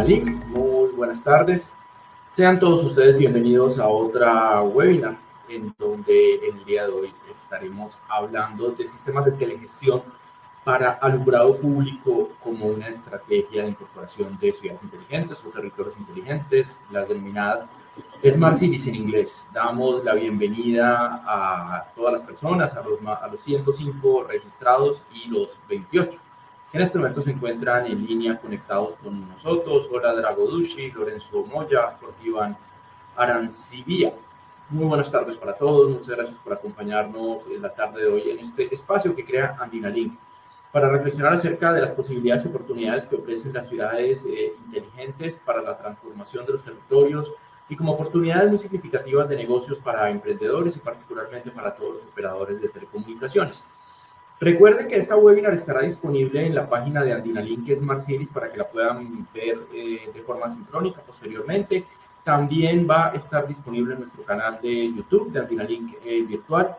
Andinalink. Muy buenas tardes. Sean todos ustedes bienvenidos a otra webinar en donde el día de hoy estaremos hablando de sistemas de telegestión para alumbrado público como una estrategia de incorporación de ciudades inteligentes o territorios inteligentes, las denominadas Smart Cities en inglés. Damos la bienvenida a todas las personas, a los 105 registrados y los 28. En este momento se encuentran en línea conectados con nosotros. Hola Drago Dushi, Lorenzo Moya, Iván Arancibia. Muy buenas tardes para todos. Muchas gracias por acompañarnos en la tarde de hoy en este espacio que crea Andinalink para reflexionar acerca de las posibilidades y oportunidades que ofrecen las ciudades inteligentes para la transformación de los territorios y como oportunidades muy significativas de negocios para emprendedores y particularmente para todos los operadores de telecomunicaciones. Recuerden que esta webinar estará disponible en la página de Andinalink Smart Cities para que la puedan ver de forma sincrónica posteriormente. También va a estar disponible en nuestro canal de YouTube de Andinalink Virtual,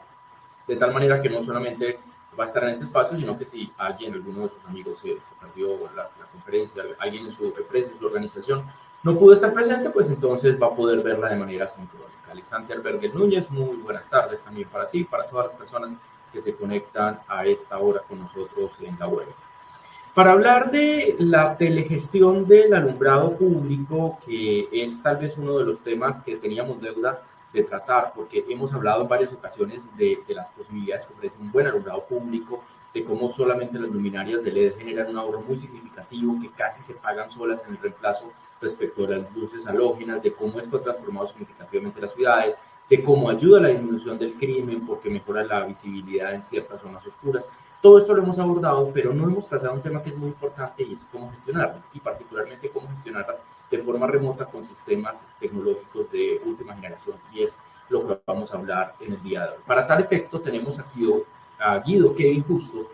de tal manera que no solamente va a estar en este espacio, sino que si alguno de sus amigos se perdió la conferencia, alguien en su empresa, en su organización, no pudo estar presente, pues entonces va a poder verla de manera sincrónica. Alexander Berger Núñez, muy buenas tardes también para ti, para todas las personas que se conectan a esta hora con nosotros en la web. Para hablar de la telegestión del alumbrado público, que es tal vez uno de los temas que teníamos deuda de tratar, porque hemos hablado en varias ocasiones de las posibilidades que ofrece un buen alumbrado público, de cómo solamente las luminarias de LED generan un ahorro muy significativo, que casi se pagan solas en el reemplazo respecto a las luces halógenas, de cómo esto ha transformado significativamente las ciudades, de cómo ayuda a la disminución del crimen porque mejora la visibilidad en ciertas zonas oscuras. Todo esto lo hemos abordado, pero no hemos tratado un tema que es muy importante y es cómo gestionarlas, y particularmente cómo gestionarlas de forma remota con sistemas tecnológicos de última generación, y es lo que vamos a hablar en el día de hoy. Para tal efecto, tenemos aquí a Guido Kevin Justo,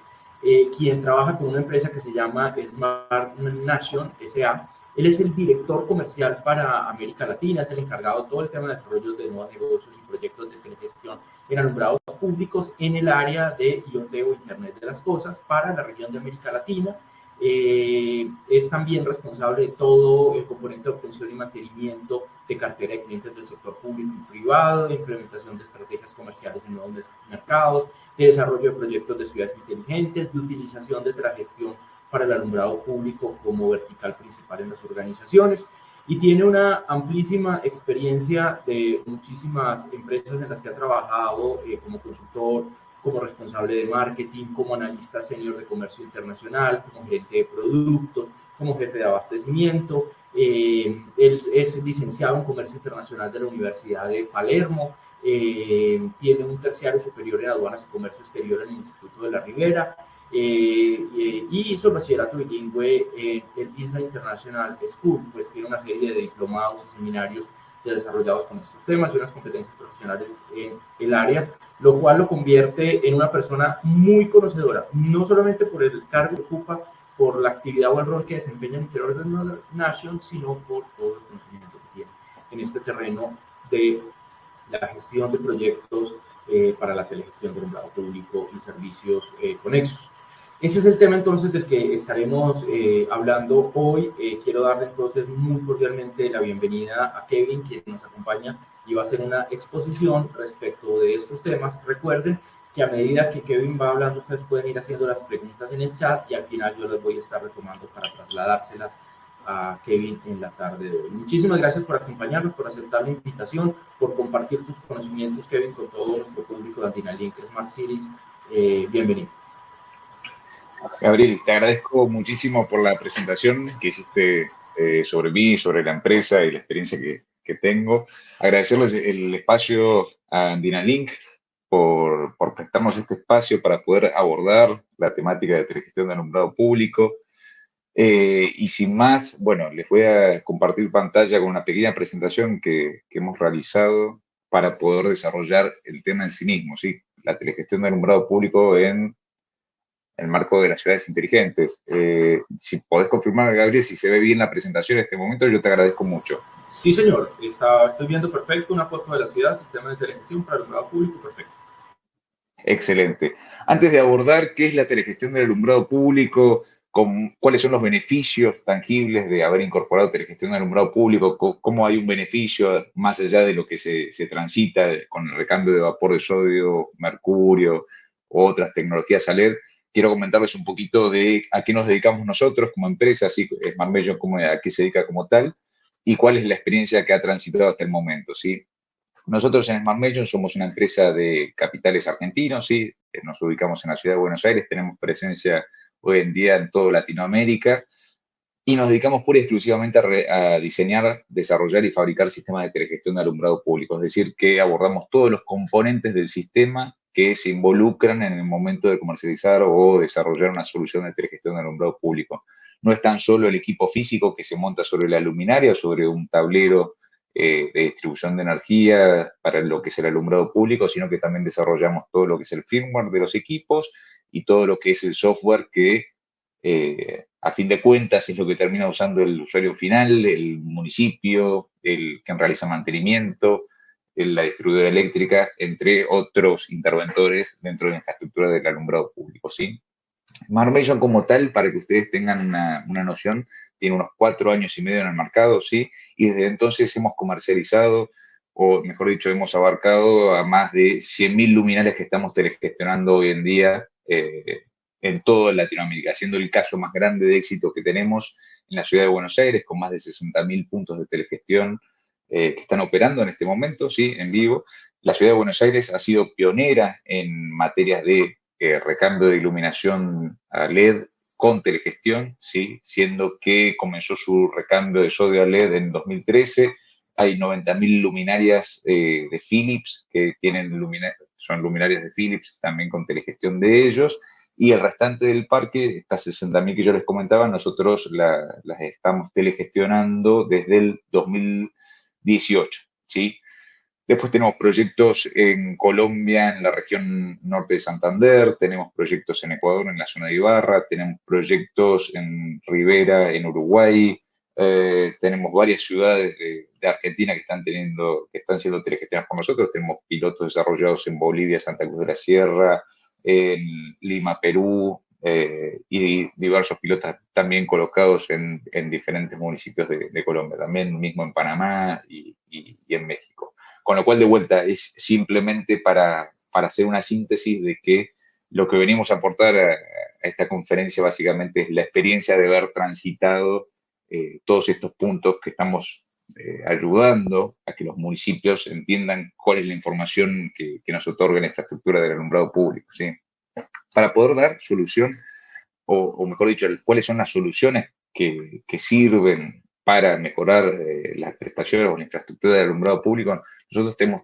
quien trabaja con una empresa que se llama Smart Nation S.A. Él es el director comercial para América Latina, es el encargado de todo el tema de desarrollo de nuevos negocios y proyectos de telegestión en alumbrados públicos en el área de IoT o Internet de las Cosas para la región de América Latina. Es también responsable de todo el componente de obtención y mantenimiento de cartera de clientes del sector público y privado, de implementación de estrategias comerciales en nuevos mercados, de desarrollo de proyectos de ciudades inteligentes, de utilización de telegestión para el alumbrado público como vertical principal en las organizaciones, y tiene una amplísima experiencia de muchísimas empresas en las que ha trabajado como consultor, como responsable de marketing, como analista senior de comercio internacional, como gerente de productos, como jefe de abastecimiento. Él es licenciado en comercio internacional de la Universidad de Palermo, tiene un terciario superior en aduanas y comercio exterior en el Instituto de la Ribera, y hizo el bachillerato bilingüe en el Isla International School, pues tiene una serie de diplomados y seminarios desarrollados con estos temas y unas competencias profesionales en el área, lo cual lo convierte en una persona muy conocedora, no solamente por el cargo que ocupa, por la actividad o el rol que desempeña en el interior de la Nation, sino por todo el conocimiento que tiene en este terreno de la gestión de proyectos para la telegestión del alumbrado público y servicios conexos. Ese es el tema entonces del que estaremos hablando hoy. Quiero darle entonces muy cordialmente la bienvenida a Kevin, quien nos acompaña y va a hacer una exposición respecto de estos temas. Recuerden que a medida que Kevin va hablando, ustedes pueden ir haciendo las preguntas en el chat y al final yo las voy a estar retomando para trasladárselas a Kevin en la tarde de hoy. Muchísimas gracias por acompañarnos, por aceptar la invitación, por compartir tus conocimientos, Kevin, con todo nuestro público de Andinalink Smart Cities. Bienvenido. Gabriel, te agradezco muchísimo por la presentación que hiciste sobre mí, sobre la empresa y la experiencia que tengo. Agradecerles el espacio a Andinalink por prestarnos este espacio para poder abordar la temática de telegestión de alumbrado público. Y sin más, bueno, les voy a compartir pantalla con una pequeña presentación que hemos realizado para poder desarrollar el tema en sí mismo, ¿sí? La telegestión de alumbrado público en el marco de las ciudades inteligentes. Si podés confirmar, Gabriel, si se ve bien la presentación en este momento, yo te agradezco mucho. Sí, señor. Estoy viendo perfecto una foto de la ciudad, sistema de telegestión para el alumbrado público, perfecto. Excelente. Antes de abordar qué es la telegestión del alumbrado público, cuáles son los beneficios tangibles de haber incorporado telegestión de alumbrado público, cómo hay un beneficio más allá de lo que se transita con el recambio de vapor de sodio, mercurio u otras tecnologías a LED. Quiero comentarles un poquito de a qué nos dedicamos nosotros como empresa, así Smart Mellon, a qué se dedica como tal, y cuál es la experiencia que ha transitado hasta el momento, ¿sí? Nosotros en Smart Mellon somos una empresa de capitales argentinos, ¿sí? Nos ubicamos en la ciudad de Buenos Aires, tenemos presencia hoy en día en toda Latinoamérica y nos dedicamos pura y exclusivamente a diseñar, desarrollar y fabricar sistemas de telegestión de alumbrado público, es decir, que abordamos todos los componentes del sistema que se involucran en el momento de comercializar o desarrollar una solución de telegestión de alumbrado público. No es tan solo el equipo físico que se monta sobre la luminaria o sobre un tablero de distribución de energía para lo que es el alumbrado público, sino que también desarrollamos todo lo que es el firmware de los equipos y todo lo que es el software que a fin de cuentas es lo que termina usando el usuario final, el municipio, el quien realiza mantenimiento, la distribuidora eléctrica, entre otros interventores dentro de la infraestructura del alumbrado público, ¿sí? Smart Mellon como tal, para que ustedes tengan una noción, tiene unos 4 años y medio en el mercado, ¿sí? Y desde entonces hemos comercializado, o mejor dicho, hemos abarcado a más de 100.000 luminarias que estamos telegestionando hoy en día en toda Latinoamérica, siendo el caso más grande de éxito que tenemos en la ciudad de Buenos Aires, con más de 60.000 puntos de telegestión que están operando en este momento, ¿sí? En vivo. La ciudad de Buenos Aires ha sido pionera en materias de recambio de iluminación a LED con telegestión, ¿sí? Siendo que comenzó su recambio de sodio a LED en 2013. Hay 90.000 luminarias de Philips que son luminarias de Philips también con telegestión de ellos. Y el restante del parque, estas 60.000 que yo les comentaba, nosotros las estamos telegestionando desde el 2018, ¿sí? Después tenemos proyectos en Colombia, en la región norte de Santander, tenemos proyectos en Ecuador, en la zona de Ibarra, tenemos proyectos en Rivera, en Uruguay, tenemos varias ciudades de Argentina que están siendo telegestionadas por nosotros, tenemos pilotos desarrollados en Bolivia, Santa Cruz de la Sierra, en Lima, Perú, y diversos pilotos también colocados en diferentes municipios de Colombia, también mismo en Panamá y en México. Con lo cual, de vuelta, es simplemente para hacer una síntesis de que lo que venimos a aportar a esta conferencia básicamente es la experiencia de haber transitado todos estos puntos que estamos ayudando a que los municipios entiendan cuál es la información que nos otorga la infraestructura del alumbrado público, ¿sí? Para poder dar solución, o mejor dicho, cuáles son las soluciones que sirven para mejorar las prestaciones o la infraestructura del alumbrado público. Nosotros tenemos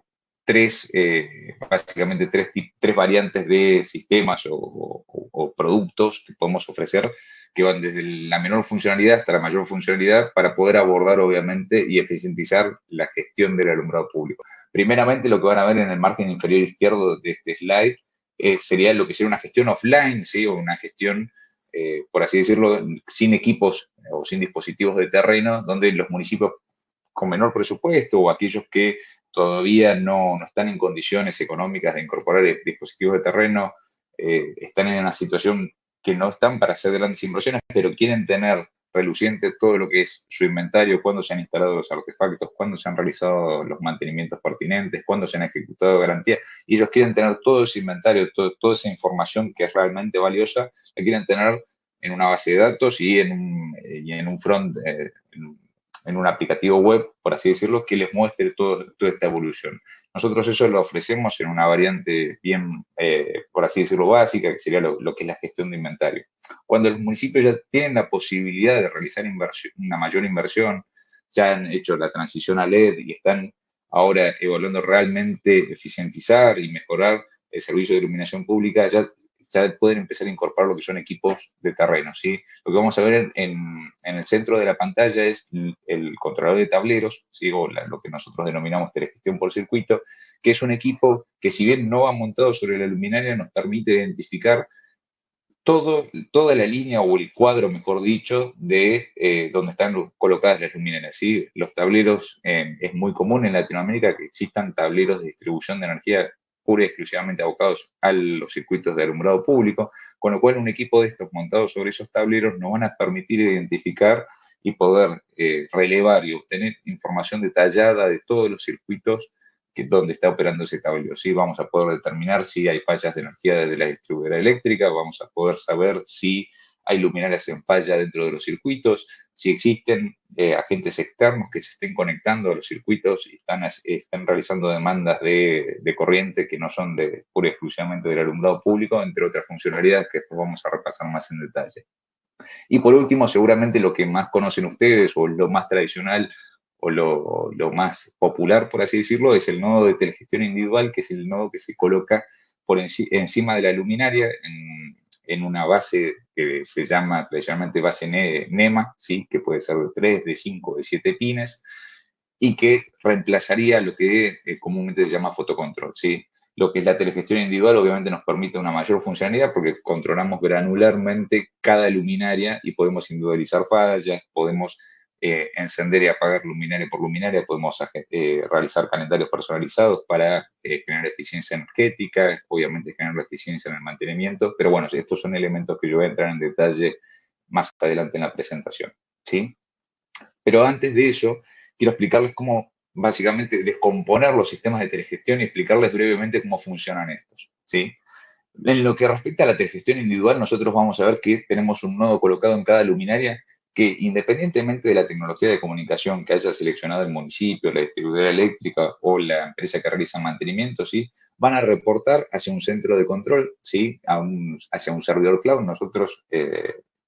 básicamente tres variantes de sistemas o productos que podemos ofrecer, que van desde la menor funcionalidad hasta la mayor funcionalidad para poder abordar, obviamente, y eficientizar la gestión del alumbrado público. Primeramente, lo que van a ver en el margen inferior izquierdo de este slide sería lo que sería una gestión offline, ¿sí? O una gestión, por así decirlo, sin equipos o sin dispositivos de terreno, donde los municipios con menor presupuesto o aquellos que todavía no están en condiciones económicas de incorporar dispositivos de terreno, están en una situación que no están para hacer grandes inversiones, pero quieren tener reluciente todo lo que es su inventario, cuándo se han instalado los artefactos, cuándo se han realizado los mantenimientos pertinentes, cuándo se han ejecutado garantías, y ellos quieren tener todo ese inventario, toda esa información que es realmente valiosa, la quieren tener en una base de datos y en un front, en un aplicativo web, por así decirlo, que les muestre toda esta evolución. Nosotros eso lo ofrecemos en una variante bien, por así decirlo, básica, que sería lo que es la gestión de inventario. Cuando los municipios ya tienen la posibilidad de realizar una mayor inversión, ya han hecho la transición a LED y están ahora evaluando realmente eficientizar y mejorar el servicio de iluminación pública, ya pueden empezar a incorporar lo que son equipos de terreno, ¿sí? Lo que vamos a ver en el centro de la pantalla es el controlador de tableros, ¿sí? O lo que nosotros denominamos telegestión por circuito, que es un equipo que, si bien no va montado sobre la luminaria, nos permite identificar toda la línea o el cuadro, mejor dicho, de donde están colocadas las luminarias, ¿sí? Los tableros, es muy común en Latinoamérica que existan tableros de distribución de energía pura y exclusivamente abocados a los circuitos de alumbrado público, con lo cual un equipo de estos montados sobre esos tableros nos van a permitir identificar y poder relevar y obtener información detallada de todos los circuitos donde está operando ese tablero. ¿Sí? Vamos a poder determinar si hay fallas de energía desde la distribuidora eléctrica, vamos a poder saber si hay luminarias en falla dentro de los circuitos, si existen agentes externos que se estén conectando a los circuitos y están realizando demandas de corriente que no son pura y exclusivamente del alumbrado público, entre otras funcionalidades que después vamos a repasar más en detalle. Y por último, seguramente lo que más conocen ustedes o lo más tradicional o lo más popular, por así decirlo, es el nodo de telegestión individual, que es el nodo que se coloca encima de la luminaria en una base que se llama tradicionalmente base NEMA, ¿sí? Que puede ser de 3, de 5, de 7 pines, y que reemplazaría lo que comúnmente se llama fotocontrol, ¿sí? Lo que es la telegestión individual obviamente nos permite una mayor funcionalidad porque controlamos granularmente cada luminaria y podemos individualizar fallas, podemos encender y apagar luminaria por luminaria, podemos realizar calendarios personalizados para generar eficiencia energética, obviamente generar eficiencia en el mantenimiento, pero bueno, estos son elementos que yo voy a entrar en detalle más adelante en la presentación, ¿sí? Pero antes de eso, quiero explicarles cómo básicamente descomponer los sistemas de telegestión y explicarles brevemente cómo funcionan estos, ¿sí? En lo que respecta a la telegestión individual, nosotros vamos a ver que tenemos un nodo colocado en cada luminaria que, independientemente de la tecnología de comunicación que haya seleccionado el municipio, la distribuidora eléctrica o la empresa que realiza mantenimiento, ¿sí? Van a reportar hacia un centro de control, ¿sí? Hacia un servidor cloud. Nosotros,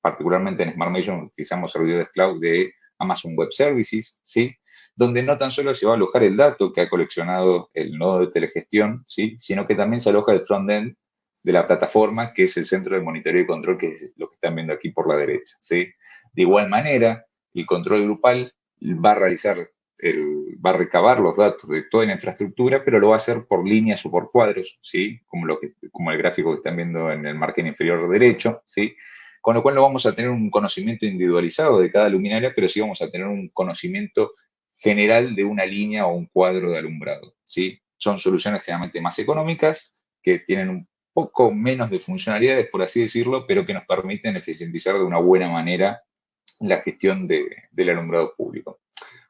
particularmente en SmartMation, utilizamos servidores cloud de Amazon Web Services, ¿sí? Donde no tan solo se va a alojar el dato que ha coleccionado el nodo de telegestión, ¿sí? Sino que también se aloja el frontend de la plataforma, que es el centro de monitoreo y control, que es lo que están viendo aquí por la derecha, ¿sí? De igual manera, el control grupal va a recabar los datos de toda la infraestructura, pero lo va a hacer por líneas o por cuadros, ¿sí? Como el gráfico que están viendo en el margen inferior derecho, ¿sí? Con lo cual no vamos a tener un conocimiento individualizado de cada luminaria, pero sí vamos a tener un conocimiento general de una línea o un cuadro de alumbrado, ¿sí? Son soluciones generalmente más económicas, que tienen un poco menos de funcionalidades, por así decirlo, pero que nos permiten eficientizar de una buena manera la gestión del alumbrado público.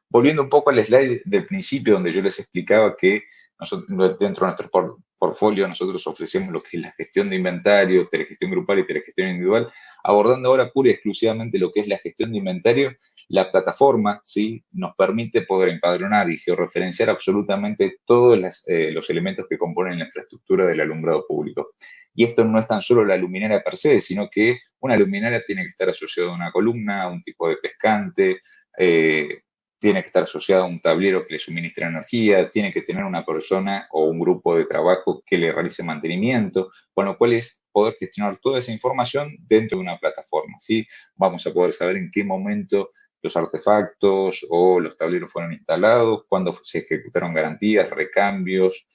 Volviendo un poco al slide del principio, donde yo les explicaba que nosotros, dentro de nuestro portfolio nosotros ofrecemos lo que es la gestión de inventario, telegestión grupal y telegestión individual, abordando ahora pura y exclusivamente lo que es la gestión de inventario. La plataforma, ¿sí? Nos permite poder empadronar y georreferenciar absolutamente todos los elementos que componen la infraestructura del alumbrado público. Y esto no es tan solo la luminaria per se, sino que una luminaria tiene que estar asociada a una columna, a un tipo de pescante, tiene que estar asociado a un tablero que le suministre energía, tiene que tener una persona o un grupo de trabajo que le realice mantenimiento, con lo cual es poder gestionar toda esa información dentro de una plataforma, ¿sí? Vamos a poder saber en qué momento los artefactos o los tableros fueron instalados, cuándo se ejecutaron garantías, recambios.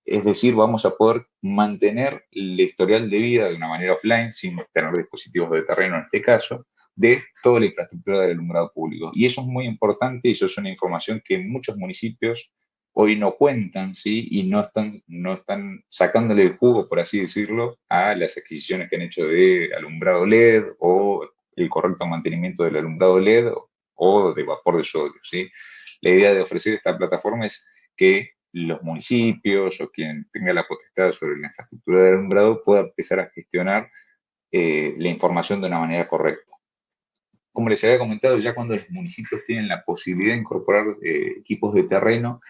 Es decir, vamos a poder mantener el historial de vida de una manera offline, sin tener dispositivos de terreno en este caso, de toda la infraestructura del alumbrado público. Y eso es muy importante y eso es una información que muchos municipios hoy no cuentan, ¿sí? Y no están sacándole el jugo, por así decirlo, a las adquisiciones que han hecho de alumbrado LED o el correcto mantenimiento del alumbrado LED o de vapor de sodio, ¿sí? La idea de ofrecer esta plataforma es que los municipios o quien tenga la potestad sobre la infraestructura de alumbrado pueda empezar a gestionar la información de una manera correcta. Como les había comentado, ya cuando los municipios tienen la posibilidad de incorporar equipos de terreno,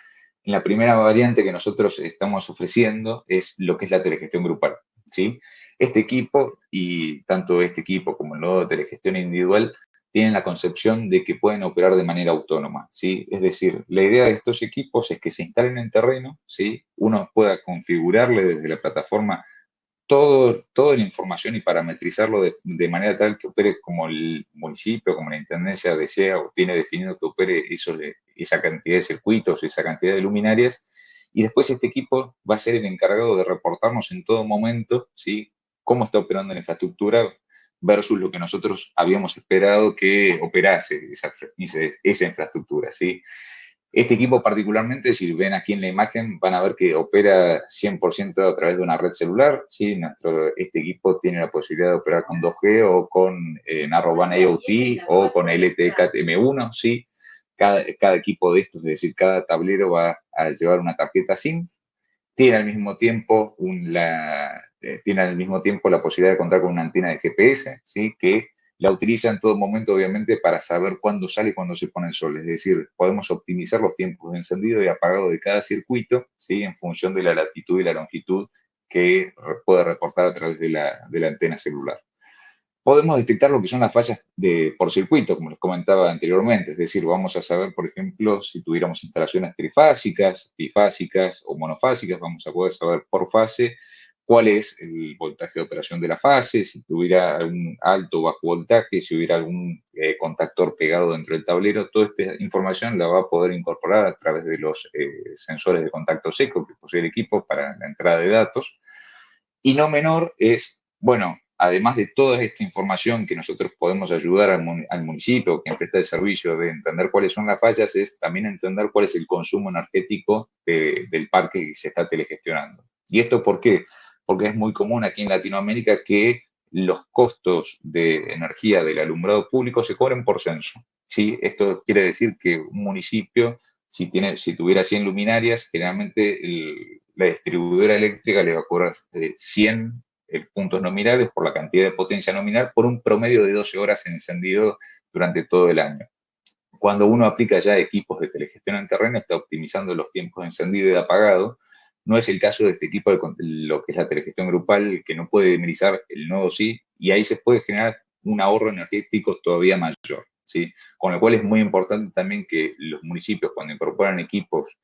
en la primera variante que nosotros estamos ofreciendo es lo que es la telegestión grupal, ¿sí? Este equipo, y tanto este equipo como el nodo de telegestión individual, tienen la concepción de que pueden operar de manera autónoma, ¿sí? Es decir, la idea de estos equipos es que se instalen en terreno, ¿sí? Uno pueda configurarle desde la plataforma toda la información y parametrizarlo de manera tal que opere como el municipio, como la intendencia desea o tiene definido que opere esa cantidad de circuitos, esa cantidad de luminarias. Y después este equipo va a ser el encargado de reportarnos en todo momento, ¿sí? Cómo está operando la infraestructura versus lo que nosotros habíamos esperado que operase esa infraestructura, ¿sí? Este equipo particularmente, si ven aquí en la imagen, van a ver que opera 100% a través de una red celular, ¿sí? Este equipo tiene la posibilidad de operar con 2G o con Narrowband IoT o con LTE Cat M1, ¿sí? Cada equipo de estos, es decir, cada tablero va a llevar una tarjeta SIM, tiene al mismo tiempo la posibilidad de contar con una antena de GPS, ¿sí? Que la utiliza en todo momento, obviamente, para saber cuándo sale y cuándo se pone el sol. Es decir, podemos optimizar los tiempos de encendido y apagado de cada circuito, ¿sí? En función de la latitud y la longitud que puede reportar a través de la antena celular. Podemos detectar lo que son las fallas por circuito, como les comentaba anteriormente, es decir, vamos a saber, por ejemplo, si tuviéramos instalaciones trifásicas, bifásicas o monofásicas, vamos a poder saber por fase cuál es el voltaje de operación de la fase, si tuviera algún alto o bajo voltaje, si hubiera algún contactor pegado dentro del tablero. Toda esta información la va a poder incorporar a través de los sensores de contacto seco que posee el equipo para la entrada de datos. Y no menor es, bueno, además de toda esta información que nosotros podemos ayudar al municipio, quien presta el servicio, de entender cuáles son las fallas, es también entender cuál es el consumo energético del parque que se está telegestionando. ¿Y esto por qué? Porque es muy común aquí en Latinoamérica que los costos de energía del alumbrado público se cobren por censo, ¿sí? Esto quiere decir que un municipio, si tuviera 100 luminarias, generalmente la distribuidora eléctrica le va a cobrar 100 puntos nominales por la cantidad de potencia nominal por un promedio de 12 horas encendido durante todo el año. Cuando uno aplica ya equipos de telegestión en terreno, está optimizando los tiempos de encendido y de apagado. No es el caso de este equipo, lo que es la telegestión grupal, que no puede minimizar el nodo sí, y ahí se puede generar un ahorro energético todavía mayor, ¿sí? Con lo cual es muy importante también que los municipios, cuando incorporan equipos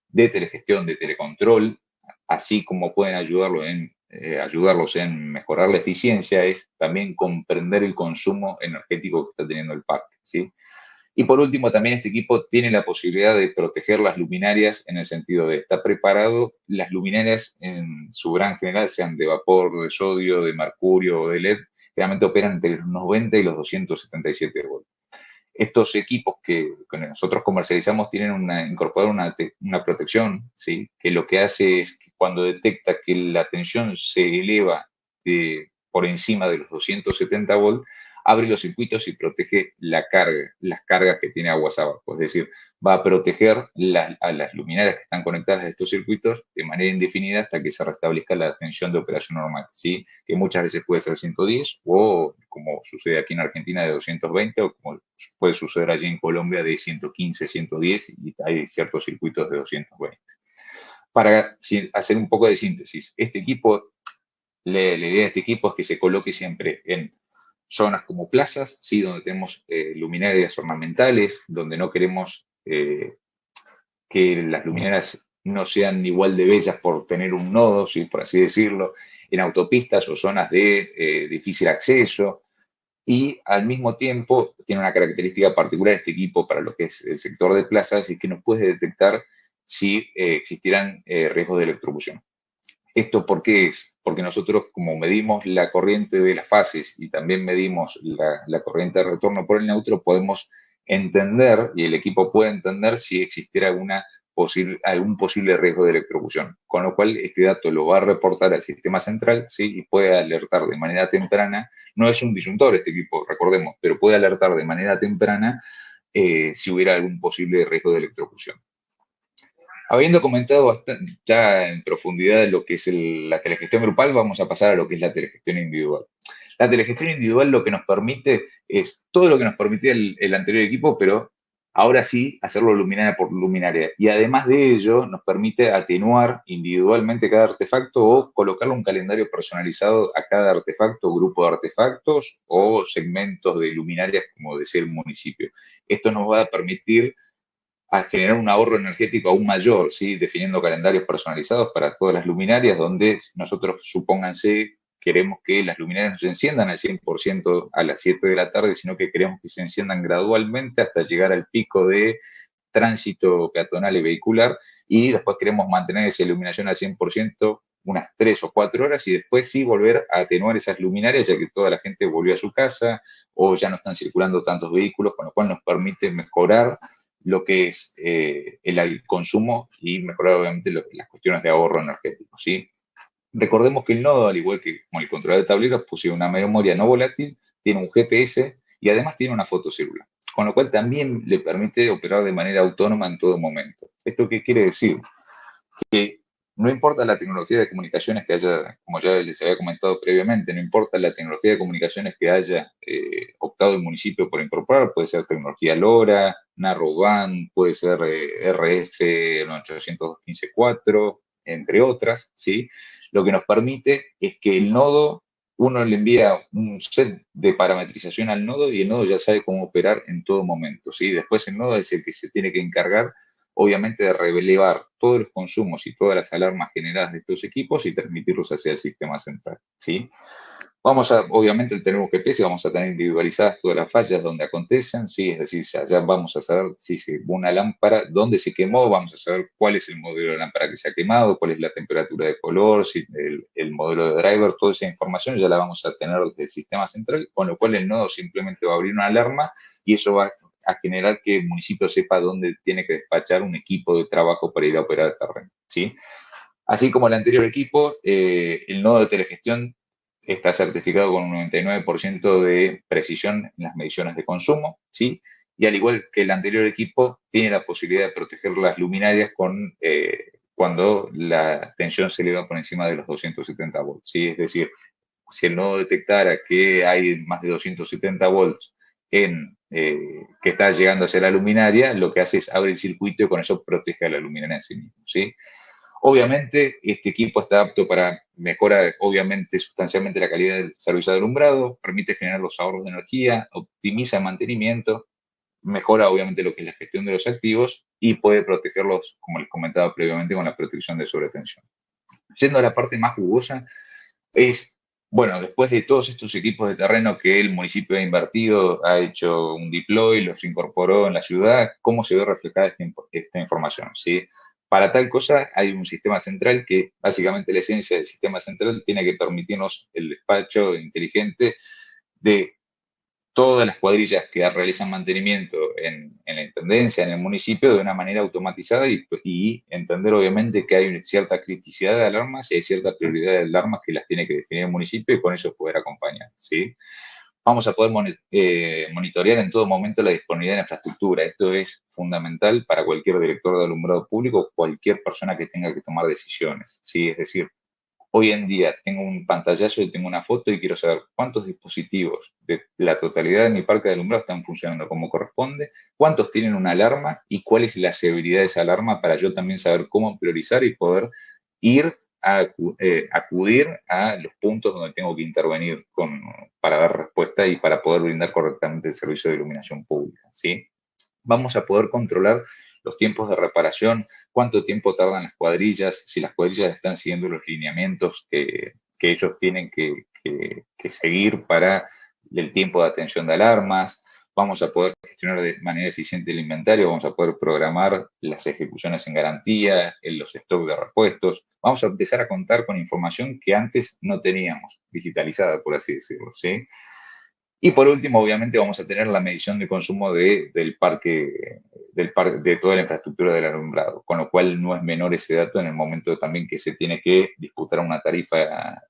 de telegestión, de telecontrol, así como pueden ayudarlos en mejorar la eficiencia, es también comprender el consumo energético que está teniendo el parque, ¿sí? Y por último, también este equipo tiene la posibilidad de proteger las luminarias en el sentido de estar preparado. Las luminarias en su gran general, sean de vapor, de sodio, de mercurio o de LED, realmente operan entre los 90 y los 277 volts. Estos equipos que nosotros comercializamos tienen incorporada una protección, ¿sí? Que lo que hace es que cuando detecta que la tensión se eleva por encima de los 270 volts, abre los circuitos y protege las cargas que tiene aguas abajo. Es decir, va a proteger a las luminarias que están conectadas a estos circuitos de manera indefinida hasta que se restablezca la tensión de operación normal, ¿sí? Que muchas veces puede ser 110 o, como sucede aquí en Argentina, de 220 o como puede suceder allí en Colombia de 115, 110 y hay ciertos circuitos de 220. Para hacer un poco de síntesis, la idea de este equipo es que se coloque siempre en zonas como plazas, ¿sí? Donde tenemos luminarias ornamentales, donde no queremos que las luminarias no sean igual de bellas por tener un nodo, ¿sí? Por así decirlo, en autopistas o zonas de difícil acceso. Y al mismo tiempo tiene una característica particular este equipo para lo que es el sector de plazas, y que nos puede detectar si existieran riesgos de electrocución. ¿Esto por qué es? Porque nosotros, como medimos la corriente de las fases y también medimos la corriente de retorno por el neutro, podemos entender, y el equipo puede entender, si existiera algún posible riesgo de electrocución. Con lo cual, este dato lo va a reportar al sistema central, ¿sí? Y puede alertar de manera temprana. No es un disyuntor este equipo, recordemos, pero puede alertar de manera temprana si hubiera algún posible riesgo de electrocución. Habiendo comentado bastante, ya en profundidad lo que es la telegestión grupal, vamos a pasar a lo que es la telegestión individual. La telegestión individual lo que nos permite es todo lo que nos permitía el anterior equipo, pero ahora sí hacerlo luminaria por luminaria. Y además de ello, nos permite atenuar individualmente cada artefacto o colocarle un calendario personalizado a cada artefacto, grupo de artefactos o segmentos de luminarias, como decía el municipio. Esto nos va a permitir a generar un ahorro energético aún mayor, ¿sí? Definiendo calendarios personalizados para todas las luminarias, donde nosotros, supónganse, queremos que las luminarias no se enciendan al 100% a las 7 de la tarde, sino que queremos que se enciendan gradualmente hasta llegar al pico de tránsito peatonal y vehicular, y después queremos mantener esa iluminación al 100% unas 3 o 4 horas, y después sí volver a atenuar esas luminarias, ya que toda la gente volvió a su casa o ya no están circulando tantos vehículos, con lo cual nos permite mejorar lo que es el consumo y mejorar obviamente las cuestiones de ahorro energético, ¿sí? Recordemos que el nodo, al igual que como el controlador de tableros, posee una memoria no volátil, tiene un GPS y además tiene una fotocélula, con lo cual también le permite operar de manera autónoma en todo momento. ¿Esto qué quiere decir? Que no importa la tecnología de comunicaciones que haya, como ya les había comentado previamente, no importa la tecnología de comunicaciones que haya optado el municipio por incorporar, puede ser tecnología LoRa, Narrowband, puede ser RF 802.15.4, entre otras, ¿sí? Lo que nos permite es que el nodo, uno le envía un set de parametrización al nodo y el nodo ya sabe cómo operar en todo momento, ¿sí? Después el nodo es el que se tiene que encargar obviamente de relevar todos los consumos y todas las alarmas generadas de estos equipos y transmitirlos hacia el sistema central, ¿sí? Obviamente tenemos GPS, vamos a tener individualizadas todas las fallas donde acontecen, ¿sí? Es decir, ya vamos a saber si se quemó una lámpara, dónde se quemó, vamos a saber cuál es el modelo de lámpara que se ha quemado, cuál es la temperatura de color, si el modelo de driver, toda esa información ya la vamos a tener desde el sistema central, con lo cual el nodo simplemente va a abrir una alarma y eso va a generar que el municipio sepa dónde tiene que despachar un equipo de trabajo para ir a operar el terreno, ¿sí? Así como el anterior equipo, el nodo de telegestión está certificado con un 99% de precisión en las mediciones de consumo, ¿sí? Y al igual que el anterior equipo, tiene la posibilidad de proteger las luminarias cuando la tensión se eleva por encima de los 270 volts, ¿sí? Es decir, si el nodo detectara que hay más de 270 volts que está llegando hacia la luminaria, lo que hace es abre el circuito y con eso protege a la luminaria en sí mismo, ¿sí? Obviamente, este equipo está apto para mejorar, obviamente, sustancialmente la calidad del servicio de alumbrado, permite generar los ahorros de energía, optimiza el mantenimiento, mejora, obviamente, lo que es la gestión de los activos y puede protegerlos, como les comentaba previamente, con la protección de sobretensión. Yendo a la parte más jugosa, bueno, después de todos estos equipos de terreno que el municipio ha invertido, ha hecho un deploy, los incorporó en la ciudad, ¿cómo se ve reflejada esta información? ¿Sí? Para tal cosa hay un sistema central que básicamente la esencia del sistema central tiene que permitirnos el despacho inteligente de todas las cuadrillas que realizan mantenimiento en la intendencia, en el municipio, de una manera automatizada y entender obviamente que hay una cierta criticidad de alarmas y hay cierta prioridad de alarmas que las tiene que definir el municipio y con eso poder acompañar, ¿sí? Vamos a poder monitorear en todo momento la disponibilidad de la infraestructura. Esto es fundamental para cualquier director de alumbrado público, cualquier persona que tenga que tomar decisiones, ¿sí? Es decir, hoy en día tengo un pantallazo y tengo una foto y quiero saber cuántos dispositivos de la totalidad de mi parque de alumbrado están funcionando como corresponde, cuántos tienen una alarma y cuál es la severidad de esa alarma para yo también saber cómo priorizar y poder ir a acudir a los puntos donde tengo que intervenir para dar respuesta y para poder brindar correctamente el servicio de iluminación pública, ¿sí? Vamos a poder controlar los tiempos de reparación, cuánto tiempo tardan las cuadrillas, si las cuadrillas están siguiendo los lineamientos que ellos tienen que seguir para el tiempo de atención de alarmas. Vamos a poder gestionar de manera eficiente el inventario, vamos a poder programar las ejecuciones en garantía, en los stocks de repuestos. Vamos a empezar a contar con información que antes no teníamos digitalizada, por así decirlo, ¿sí? Y por último, obviamente, vamos a tener la medición de consumo del parque, de toda la infraestructura del alumbrado, con lo cual no es menor ese dato en el momento también que se tiene que disputar una tarifa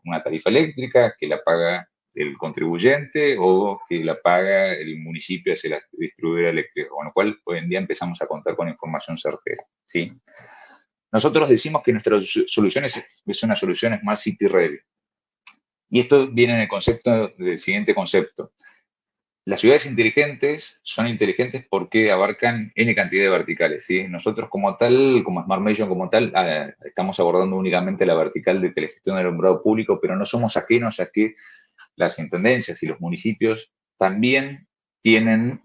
eléctrica que la paga el contribuyente o que la paga el municipio hacia la distribuidora eléctrica, con lo cual hoy en día empezamos a contar con información certera, ¿sí? Nosotros decimos que nuestra solución es una solución Smart City Ready. Y esto viene en el concepto del siguiente concepto. Las ciudades inteligentes son inteligentes porque abarcan N cantidad de verticales, ¿sí? Nosotros como tal, como Smart Mission como tal, estamos abordando únicamente la vertical de telegestión del alumbrado público, pero no somos ajenos a que las intendencias y los municipios también tienen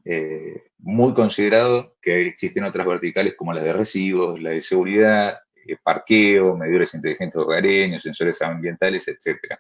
muy considerado que existen otras verticales como las de residuos, la de seguridad, parqueo, medidores inteligentes hogareños, sensores ambientales, etcétera.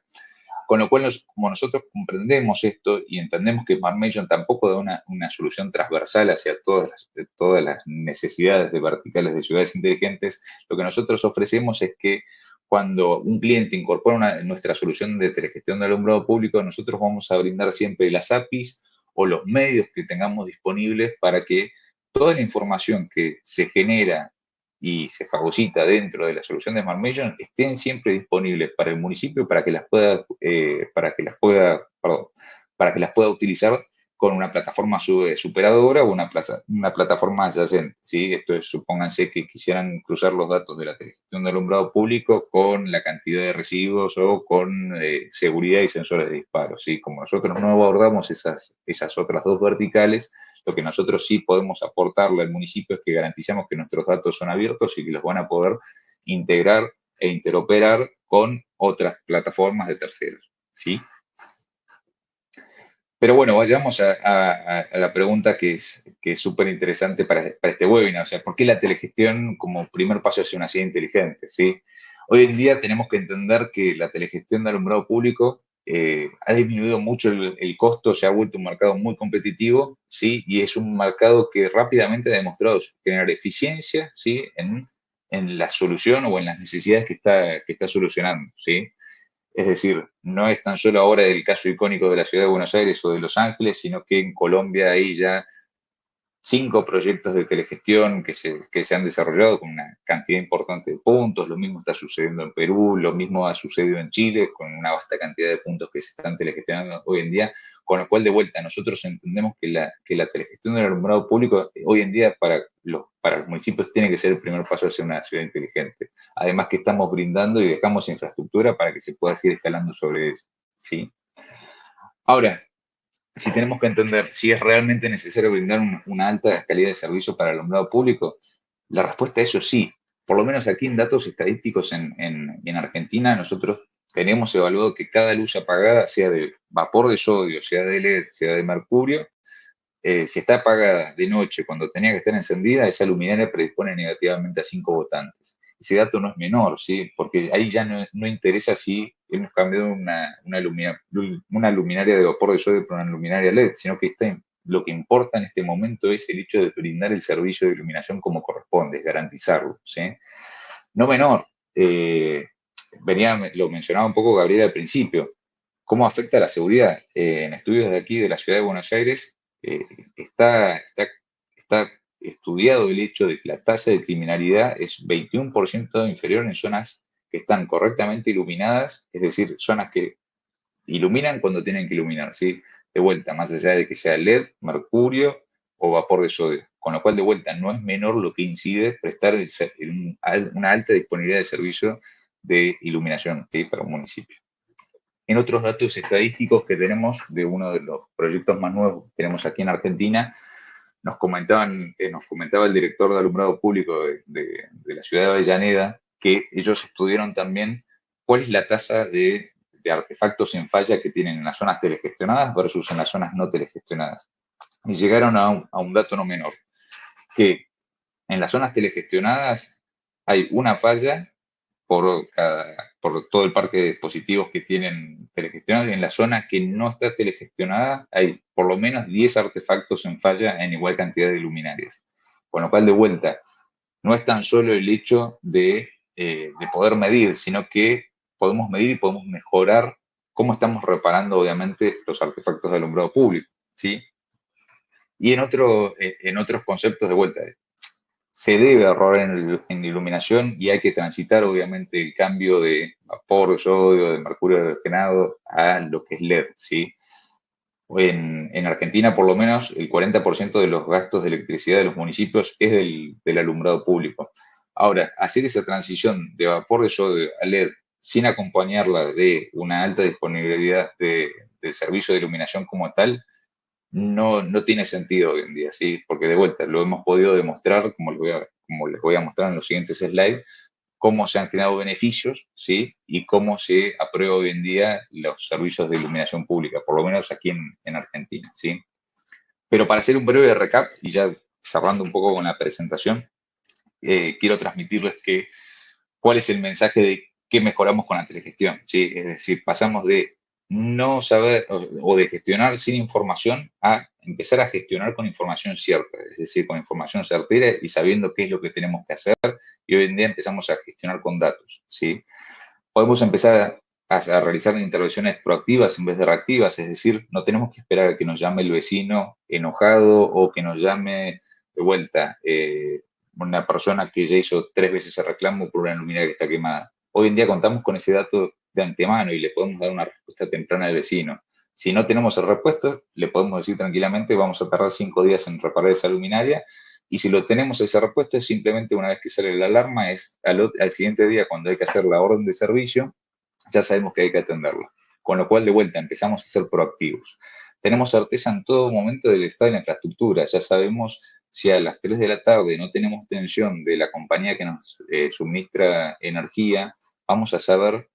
Con lo cual, como nosotros comprendemos esto y entendemos que Smart Mission tampoco da una solución transversal hacia todas las necesidades de verticales de ciudades inteligentes, lo que nosotros ofrecemos es que cuando un cliente incorpora nuestra solución de telegestión de alumbrado público, nosotros vamos a brindar siempre las APIs o los medios que tengamos disponibles para que toda la información que se genera y se fagocita dentro de la solución de SmartMation estén siempre disponibles para el municipio para que las pueda, para que las pueda utilizar con una plataforma superadora o una plataforma adyacente, ¿sí? Esto es, supónganse que quisieran cruzar los datos de la telegestión de alumbrado público con la cantidad de residuos o con seguridad y sensores de disparo, ¿sí? Como nosotros no abordamos esas otras dos verticales, lo que nosotros sí podemos aportarle al municipio es que garantizamos que nuestros datos son abiertos y que los van a poder integrar e interoperar con otras plataformas de terceros, ¿sí? Pero bueno, vayamos a la pregunta que es súper interesante para este webinar. O sea, ¿por qué la telegestión como primer paso hacia una ciudad inteligente? ¿Sí? Hoy en día tenemos que entender que la telegestión de alumbrado público ha disminuido mucho el costo, se ha vuelto un mercado muy competitivo, ¿sí? Y es un mercado que rápidamente ha demostrado generar eficiencia, ¿sí? En la solución o en las necesidades que está solucionando, ¿sí? Es decir, no es tan solo ahora el caso icónico de la ciudad de Buenos Aires o de Los Ángeles, sino que en Colombia hay ya 5 proyectos de telegestión que se han desarrollado con una cantidad importante de puntos. Lo mismo está sucediendo en Perú, lo mismo ha sucedido en Chile, con una vasta cantidad de puntos que se están telegestionando hoy en día. Con lo cual, de vuelta, nosotros entendemos que la telegestión del alumbrado público hoy en día para los municipios tiene que ser el primer paso hacia una ciudad inteligente. Además que estamos brindando y dejamos infraestructura para que se pueda seguir escalando sobre eso, ¿sí? Ahora, si tenemos que entender si es realmente necesario brindar una alta calidad de servicio para el alumbrado público, la respuesta a eso sí. Por lo menos aquí en datos estadísticos en Argentina, nosotros tenemos evaluado que cada luz apagada, sea de vapor de sodio, sea de LED, sea de mercurio, si está apagada de noche cuando tenía que estar encendida, esa luminaria predispone negativamente a 5 votantes. Ese dato no es menor, ¿sí? Porque ahí ya no interesa si hemos cambiado una luminaria de vapor de sodio por una luminaria LED, sino que lo que importa en este momento es el hecho de brindar el servicio de iluminación como corresponde, garantizarlo, ¿sí? No menor, lo mencionaba un poco Gabriel al principio, ¿cómo afecta la seguridad? En estudios de aquí de la ciudad de Buenos Aires, está estudiado el hecho de que la tasa de criminalidad es 21% inferior en zonas que están correctamente iluminadas, es decir, zonas que iluminan cuando tienen que iluminar, ¿sí? De vuelta, más allá de que sea LED, mercurio o vapor de sodio. Con lo cual, de vuelta, no es menor lo que incide prestar una alta disponibilidad de servicio de iluminación, ¿sí? Para un municipio. En otros datos estadísticos que tenemos de uno de los proyectos más nuevos que tenemos aquí en Argentina, nos comentaba el director de alumbrado público de la ciudad de Avellaneda que ellos estudiaron también cuál es la tasa de artefactos en falla que tienen en las zonas telegestionadas versus en las zonas no telegestionadas. Y llegaron a un dato no menor, que en las zonas telegestionadas hay una falla por todo el parque de dispositivos que tienen telegestionados, y en la zona que no está telegestionada hay por lo menos 10 artefactos en falla en igual cantidad de luminarias. Con lo cual, de vuelta, no es tan solo el hecho de poder medir, sino que podemos medir y podemos mejorar cómo estamos reparando, obviamente, los artefactos de alumbrado público, ¿sí? Y en otros conceptos, de vuelta, se debe ahorrar en iluminación y hay que transitar, obviamente, el cambio de vapor de sodio, de mercurio halogenado a lo que es LED, ¿sí? En Argentina, por lo menos, el 40% de los gastos de electricidad de los municipios es del alumbrado público. Ahora, hacer esa transición de vapor de sodio a LED sin acompañarla de una alta disponibilidad de servicio de iluminación como tal, no tiene sentido hoy en día, ¿sí? Porque de vuelta lo hemos podido demostrar, como les voy a mostrar en los siguientes slides, cómo se han generado beneficios, ¿sí? Y cómo se aprueba hoy en día los servicios de iluminación pública, por lo menos aquí en Argentina, ¿sí? Pero para hacer un breve recap, y ya cerrando un poco con la presentación, quiero transmitirles cuál es el mensaje de qué mejoramos con la telegestión, ¿sí? Es decir, pasamos de no saber o de gestionar sin información a empezar a gestionar con información cierta, es decir, con información certera y sabiendo qué es lo que tenemos que hacer, y hoy en día empezamos a gestionar con datos, ¿sí? Podemos empezar a realizar intervenciones proactivas en vez de reactivas, es decir, no tenemos que esperar a que nos llame el vecino enojado o que nos llame de vuelta, una persona que ya hizo 3 veces el reclamo por una luminaria que está quemada. Hoy en día contamos con ese dato de antemano y le podemos dar una respuesta temprana al vecino. Si no tenemos el repuesto, le podemos decir tranquilamente, vamos a tardar 5 días en reparar esa luminaria, y si lo tenemos ese repuesto, es simplemente una vez que sale la alarma, es al siguiente día cuando hay que hacer la orden de servicio, ya sabemos que hay que atenderla. Con lo cual, de vuelta, empezamos a ser proactivos. Tenemos certeza en todo momento del estado de la infraestructura. Ya sabemos si a las 3 de la tarde no tenemos tensión de la compañía que nos suministra energía, vamos a saber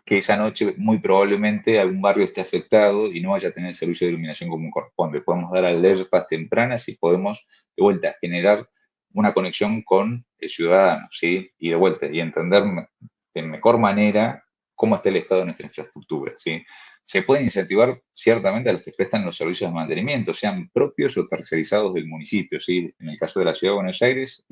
que esa noche muy probablemente algún barrio esté afectado y no vaya a tener el servicio de iluminación como corresponde. Podemos dar alertas tempranas y podemos, de vuelta, generar una conexión con el ciudadano, ¿sí? Y de vuelta, y entender de mejor manera cómo está el estado de nuestra infraestructura, ¿sí? Se pueden incentivar ciertamente a los que prestan los servicios de mantenimiento, sean propios o tercerizados del municipio, ¿sí? En el caso de la Ciudad de Buenos Aires,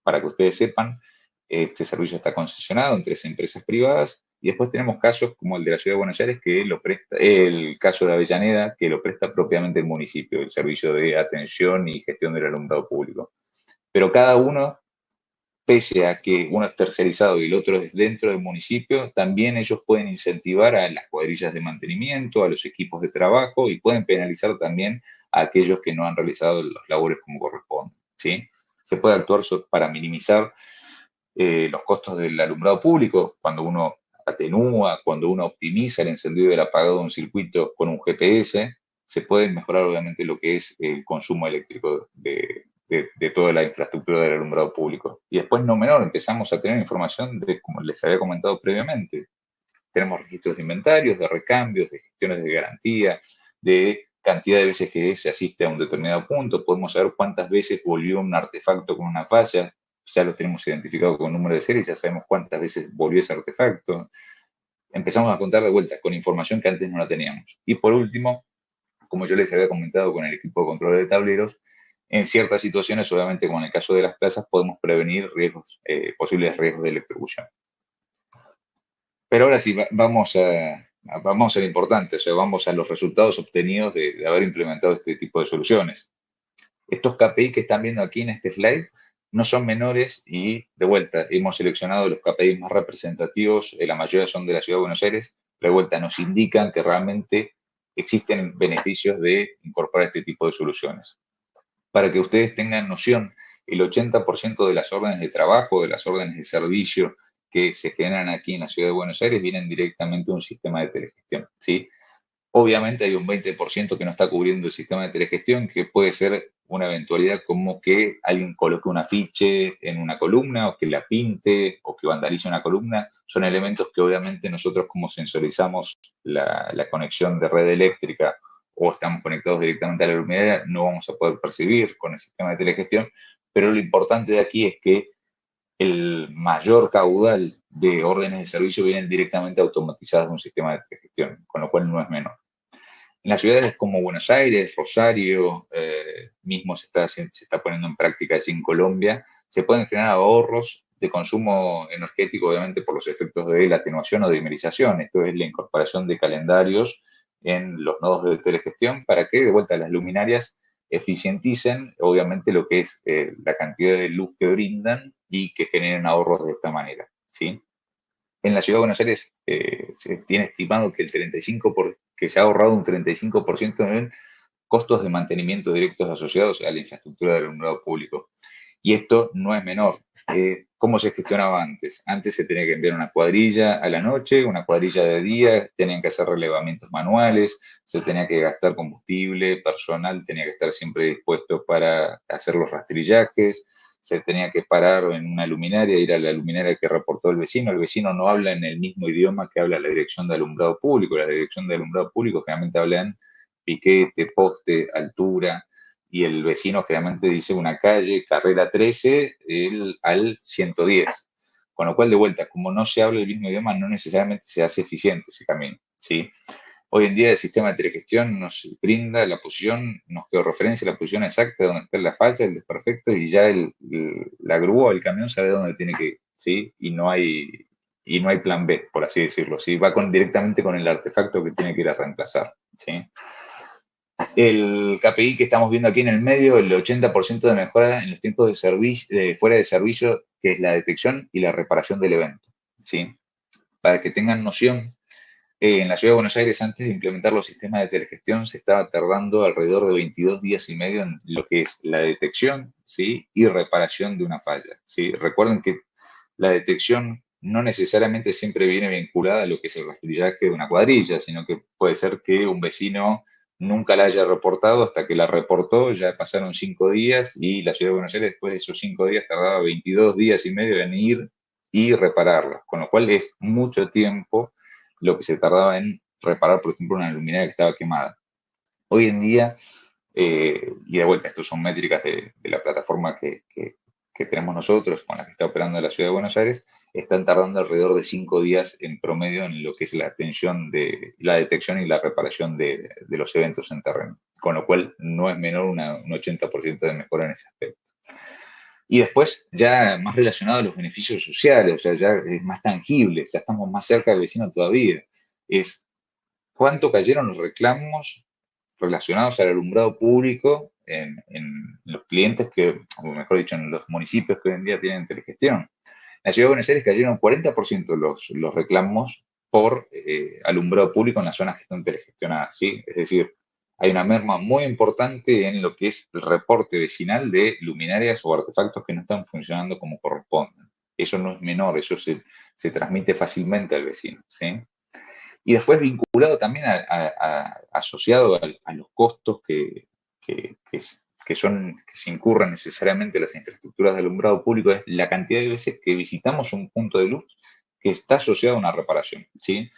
para que ustedes sepan, este servicio está concesionado en 3 empresas privadas, y después tenemos casos como el de la Ciudad de Buenos Aires, que lo presta, el caso de Avellaneda, que lo presta propiamente el municipio, el servicio de atención y gestión del alumbrado público. Pero cada uno, pese a que uno es tercerizado y el otro es dentro del municipio, también ellos pueden incentivar a las cuadrillas de mantenimiento, a los equipos de trabajo, y pueden penalizar también a aquellos que no han realizado las labores como corresponde, ¿sí? Se puede actuar para minimizar los costos del alumbrado público cuando uno atenúa, cuando uno optimiza el encendido y el apagado de un circuito con un GPS. Se puede mejorar obviamente lo que es el consumo eléctrico de toda la infraestructura del alumbrado público. Y después, no menor, empezamos a tener información de, como les había comentado previamente, tenemos registros de inventarios, de recambios, de gestiones de garantía, de cantidad de veces que se asiste a un determinado punto, podemos saber cuántas veces volvió un artefacto con una falla, ya lo tenemos identificado con un número de serie, ya sabemos cuántas veces volvió ese artefacto. Empezamos a contar de vuelta con información que antes no la teníamos. Y por último, como yo les había comentado con el equipo de control de tableros, en ciertas situaciones, obviamente como en el caso de las plazas, podemos prevenir riesgos, posibles riesgos de electrocución. Pero ahora sí, vamos a lo importante, o sea, vamos a los resultados obtenidos de haber implementado este tipo de soluciones. Estos KPI que están viendo aquí en este slide no son menores y, de vuelta, hemos seleccionado los KPIs más representativos, la mayoría son de la Ciudad de Buenos Aires, pero de vuelta nos indican que realmente existen beneficios de incorporar este tipo de soluciones. Para que ustedes tengan noción, el 80% de las órdenes de trabajo, de las órdenes de servicio que se generan aquí en la Ciudad de Buenos Aires vienen directamente de un sistema de telegestión, ¿sí? Obviamente hay un 20% que no está cubriendo el sistema de telegestión, que puede ser una eventualidad como que alguien coloque un afiche en una columna, o que la pinte, o que vandalice una columna. Son elementos que obviamente nosotros, como sensorizamos la conexión de red eléctrica o estamos conectados directamente a la luminaria, no vamos a poder percibir con el sistema de telegestión. Pero lo importante de aquí es que el mayor caudal de órdenes de servicio vienen directamente automatizadas de un sistema de telegestión, con lo cual no es menor. En las ciudades como Buenos Aires, Rosario, mismo se está poniendo en práctica allí en Colombia, se pueden generar ahorros de consumo energético, obviamente por los efectos de la atenuación o dimerización. Esto es la incorporación de calendarios en los nodos de telegestión para que, de vuelta, las luminarias eficienticen, obviamente, lo que es la cantidad de luz que brindan y que generen ahorros de esta manera, ¿sí? En la Ciudad de Buenos Aires se tiene estimado que que se ha ahorrado un 35% en costos de mantenimiento directos asociados a la infraestructura del alumbrado público. Y esto no es menor. ¿Cómo se gestionaba antes? Antes se tenía que enviar una cuadrilla a la noche, una cuadrilla de día, tenían que hacer relevamientos manuales, se tenía que gastar combustible, personal tenía que estar siempre dispuesto para hacer los rastrillajes, se tenía que parar en una luminaria, ir a la luminaria que reportó el vecino no habla en el mismo idioma que habla la dirección de alumbrado público, la dirección de alumbrado público generalmente habla en piquete, poste, altura, y el vecino generalmente dice una calle, carrera 13, al 110. Con lo cual, de vuelta, como no se habla el mismo idioma, no necesariamente se hace eficiente ese camino, ¿sí? Hoy en día el sistema de telegestión nos brinda la posición, nos georreferencia la posición exacta de donde está la falla, el desperfecto, y ya la grúa o el camión sabe dónde tiene que ir, ¿sí? Y no hay plan B, por así decirlo, ¿sí? Va directamente con el artefacto que tiene que ir a reemplazar, ¿sí? El KPI que estamos viendo aquí en el medio, el 80% de mejora en los tiempos de servicio, fuera de servicio, que es la detección y la reparación del evento, ¿sí? Para que tengan noción, en la Ciudad de Buenos Aires, antes de implementar los sistemas de telegestión, se estaba tardando alrededor de 22 días y medio en lo que es la detección, ¿sí? Y reparación de una falla, ¿sí? Recuerden que la detección no necesariamente siempre viene vinculada a lo que es el rastrillaje de una cuadrilla, sino que puede ser que un vecino nunca la haya reportado hasta que la reportó, ya pasaron 5 días y la Ciudad de Buenos Aires después de esos 5 días tardaba 22 días y medio en ir y repararla, con lo cual es mucho tiempo lo que se tardaba en reparar, por ejemplo, una luminaria que estaba quemada. Hoy en día, y de vuelta, estos son métricas de la plataforma que tenemos nosotros, con la que está operando la Ciudad de Buenos Aires, están tardando alrededor de 5 días en promedio en lo que es la atención de la detección y la reparación de los eventos en terreno, con lo cual no es menor un 80% de mejora en ese aspecto. Y después, ya más relacionado a los beneficios sociales, o sea, ya es más tangible, ya estamos más cerca del vecino todavía, es cuánto cayeron los reclamos relacionados al alumbrado público en los clientes que, o mejor dicho, en los municipios que hoy en día tienen telegestión. En la Ciudad de Buenos Aires cayeron 40% los reclamos por alumbrado público en las zonas que están telegestionadas, ¿sí? Es decir, hay una merma muy importante en lo que es el reporte vecinal de luminarias o artefactos que no están funcionando como corresponden. Eso no es menor, eso se transmite fácilmente al vecino, ¿sí? Y después vinculado también asociado a los costos que se incurren necesariamente las infraestructuras de alumbrado público, es la cantidad de veces que visitamos un punto de luz que está asociado a una reparación, ¿sí?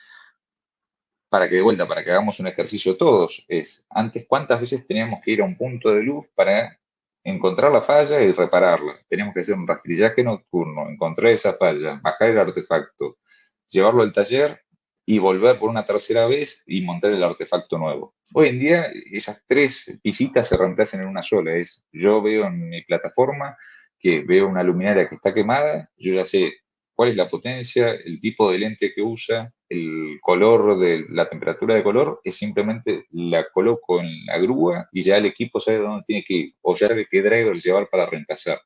Para que de vuelta, para que hagamos un ejercicio todos, es antes cuántas veces teníamos que ir a un punto de luz para encontrar la falla y repararla. Teníamos que hacer un rastrillaje nocturno, encontrar esa falla, bajar el artefacto, llevarlo al taller y volver por una tercera vez y montar el artefacto nuevo. Hoy en día esas 3 visitas se reemplazan en una sola. Es yo veo en mi plataforma que veo una luminaria que está quemada, yo ya sé cuál es la potencia, el tipo de lente que usa, el color, de la temperatura de color, es simplemente la coloco en la grúa y ya el equipo sabe dónde tiene que ir, o ya sabe qué driver llevar para reemplazar.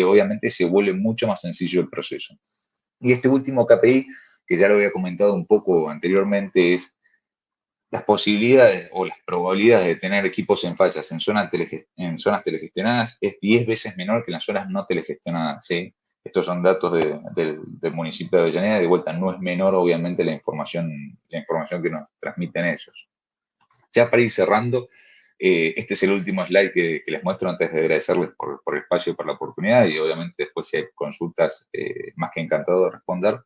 Obviamente se vuelve mucho más sencillo el proceso. Y este último KPI, que ya lo había comentado un poco anteriormente, es las posibilidades o las probabilidades de tener equipos en fallas en zonas telegestionadas es 10 veces menor que en las zonas no telegestionadas, ¿sí? Estos son datos del municipio de Avellaneda, de vuelta no es menor obviamente la información que nos transmiten ellos. Ya para ir cerrando, este es el último slide que les muestro antes de agradecerles por el espacio y por la oportunidad y obviamente después si hay consultas, más que encantado de responder.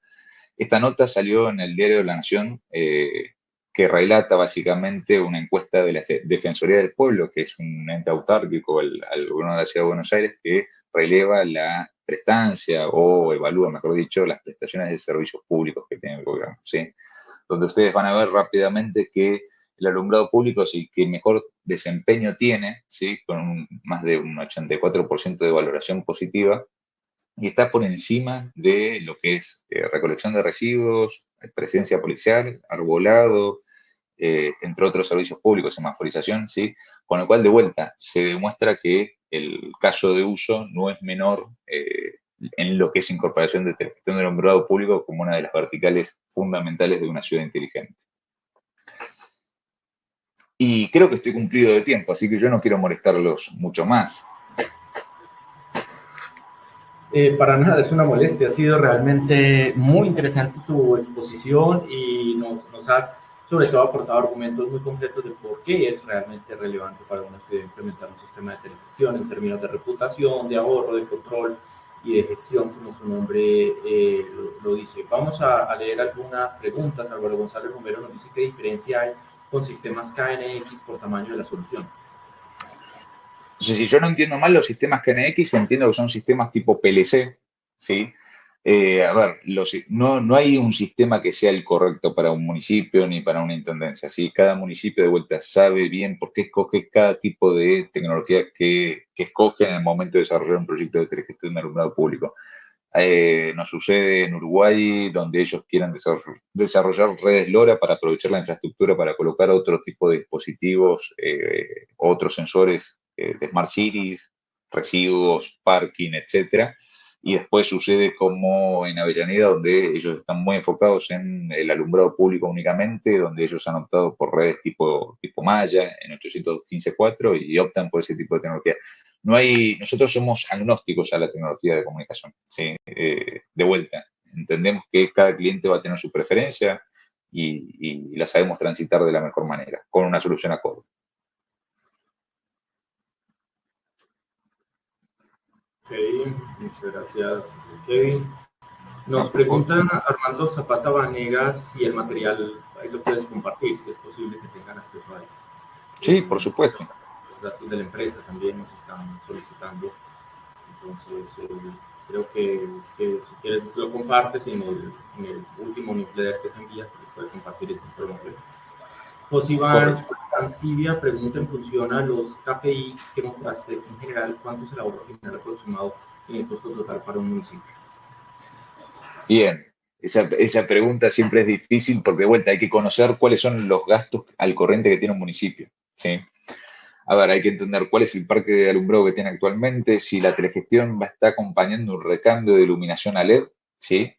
Esta nota salió en el diario de la Nación, que relata básicamente una encuesta de la Defensoría del Pueblo, que es un ente autárquico al gobierno de la Ciudad de Buenos Aires, que releva la prestancia o evalúa, mejor dicho, las prestaciones de servicios públicos que tiene el gobierno, ¿sí? Donde ustedes van a ver rápidamente que el alumbrado público es el que mejor desempeño tiene, ¿sí? Con más de un 84% de valoración positiva, y está por encima de lo que es recolección de residuos, presencia policial, arbolado, entre otros servicios públicos, semaforización, ¿sí? Con lo cual, de vuelta, se demuestra que el caso de uso no es menor en lo que es incorporación de gestión del alumbrado público como una de las verticales fundamentales de una ciudad inteligente. Y creo que estoy cumplido de tiempo, así que yo no quiero molestarlos mucho más. Para nada, es una molestia. Ha sido realmente muy interesante tu exposición y nos has, sobre todo, aportado argumentos muy concretos de por qué es realmente relevante para una ciudad implementar un sistema de telegestión en términos de reputación, de ahorro, de control y de gestión, como su nombre lo dice. Vamos a leer algunas preguntas. Álvaro González Romero nos dice qué diferencia hay con sistemas KNX por tamaño de la solución. Entonces, si yo no entiendo mal los sistemas KNX, entiendo que son sistemas tipo PLC, ¿sí? A ver, no hay un sistema que sea el correcto para un municipio ni para una intendencia, ¿sí? Cada municipio de vuelta sabe bien por qué escoge cada tipo de tecnología que escoge en el momento de desarrollar un proyecto de telegestión de alumbrado público. Nos sucede en Uruguay, donde ellos quieren desarrollar redes LoRa para aprovechar la infraestructura para colocar otro tipo de dispositivos, otros sensores de Smart Cities, residuos, parking, etcétera. Y después sucede como en Avellaneda, donde ellos están muy enfocados en el alumbrado público únicamente, donde ellos han optado por redes tipo malla en 815.4 y optan por ese tipo de tecnología. Nosotros somos agnósticos a la tecnología de comunicación, ¿sí? De vuelta, entendemos que cada cliente va a tener su preferencia y la sabemos transitar de la mejor manera, con una solución acorde. Ok, muchas gracias, Kevin. Nos preguntan Armando Zapata Vanegas si el material ahí lo puedes compartir, si es posible que tengan acceso a él. Sí, por supuesto. Los datos de la empresa también nos están solicitando. Entonces, creo que si quieres lo compartes y en el último newsletter que se envía se les puede compartir esa información. Josiván Ancibia pregunta en función a los KPI que mostraste en general, ¿cuánto es el ahorro final aproximado en el costo total para un municipio? Bien, esa pregunta siempre es difícil porque de vuelta hay que conocer cuáles son los gastos al corriente que tiene un municipio, ¿sí? A ver, hay que entender cuál es el parque de alumbrado que tiene actualmente, si la telegestión va a estar acompañando un recambio de iluminación a LED, ¿sí?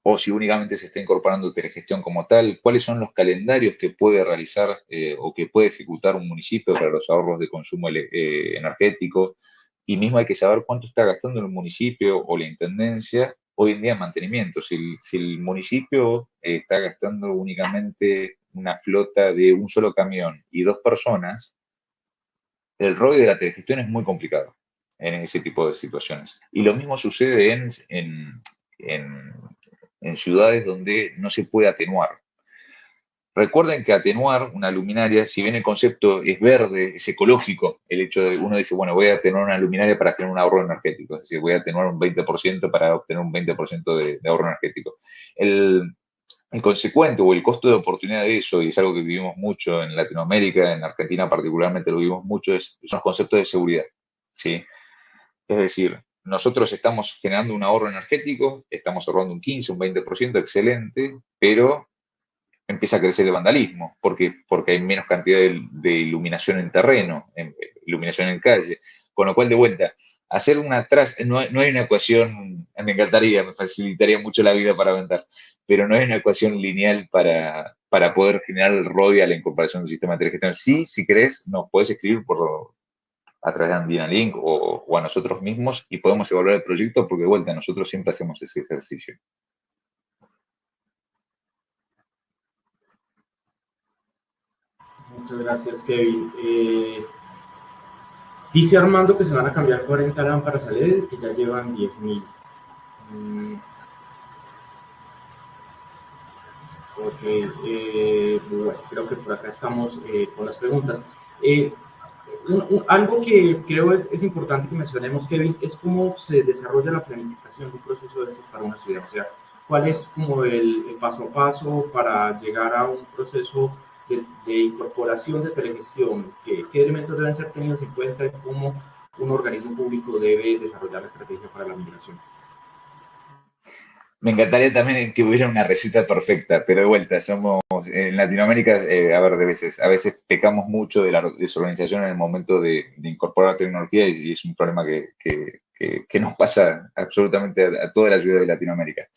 O si únicamente se está incorporando telegestión como tal, cuáles son los calendarios que puede realizar o que puede ejecutar un municipio para los ahorros de consumo energético, y mismo hay que saber cuánto está gastando el municipio o la intendencia hoy en día en mantenimiento. Si el municipio está gastando únicamente una flota de un solo camión y 2 personas, el ROI de la telegestión es muy complicado en ese tipo de situaciones. Y lo mismo sucede en ciudades donde no se puede atenuar. Recuerden que atenuar una luminaria, si bien el concepto es verde, es ecológico, el hecho de uno dice, bueno, voy a atenuar una luminaria para tener un ahorro energético, es decir, voy a atenuar un 20% para obtener un 20% de ahorro energético. El consecuente o el costo de oportunidad de eso, y es algo que vivimos mucho en Latinoamérica, en Argentina particularmente lo vivimos mucho, son los conceptos de seguridad, ¿sí? Es decir, nosotros estamos generando un ahorro energético, estamos ahorrando un 15, un 20%, excelente, pero empieza a crecer el vandalismo. ¿Por qué? Porque hay menos cantidad de iluminación en terreno, iluminación en calle. Con lo cual, de vuelta, hacer una traza, no hay una ecuación, me encantaría, me facilitaría mucho la vida para aventar, pero no hay una ecuación lineal para poder generar el ROI a la incorporación del sistema de telegestión. Sí, si querés, nos podés escribir a través de AndinaLink o a nosotros mismos y podemos evaluar el proyecto porque, de vuelta, nosotros siempre hacemos ese ejercicio. Muchas gracias, Kevin. Dice Armando que se van a cambiar 40 lámparas a LED, que ya llevan 10.000. Ok, bueno, creo que por acá estamos con las preguntas. Algo que creo es importante que mencionemos, Kevin, es cómo se desarrolla la planificación de un proceso de estos para una ciudad. O sea, cuál es como el paso a paso para llegar a un proceso de incorporación de telegestión, qué elementos deben ser tenidos en cuenta y cómo un organismo público debe desarrollar la estrategia para la migración. Me encantaría también que hubiera una receta perfecta, pero de vuelta, somos en Latinoamérica, a ver, a veces pecamos mucho de la desorganización en el momento de incorporar la tecnología y es un problema que nos pasa absolutamente a toda la ciudad de Latinoamérica.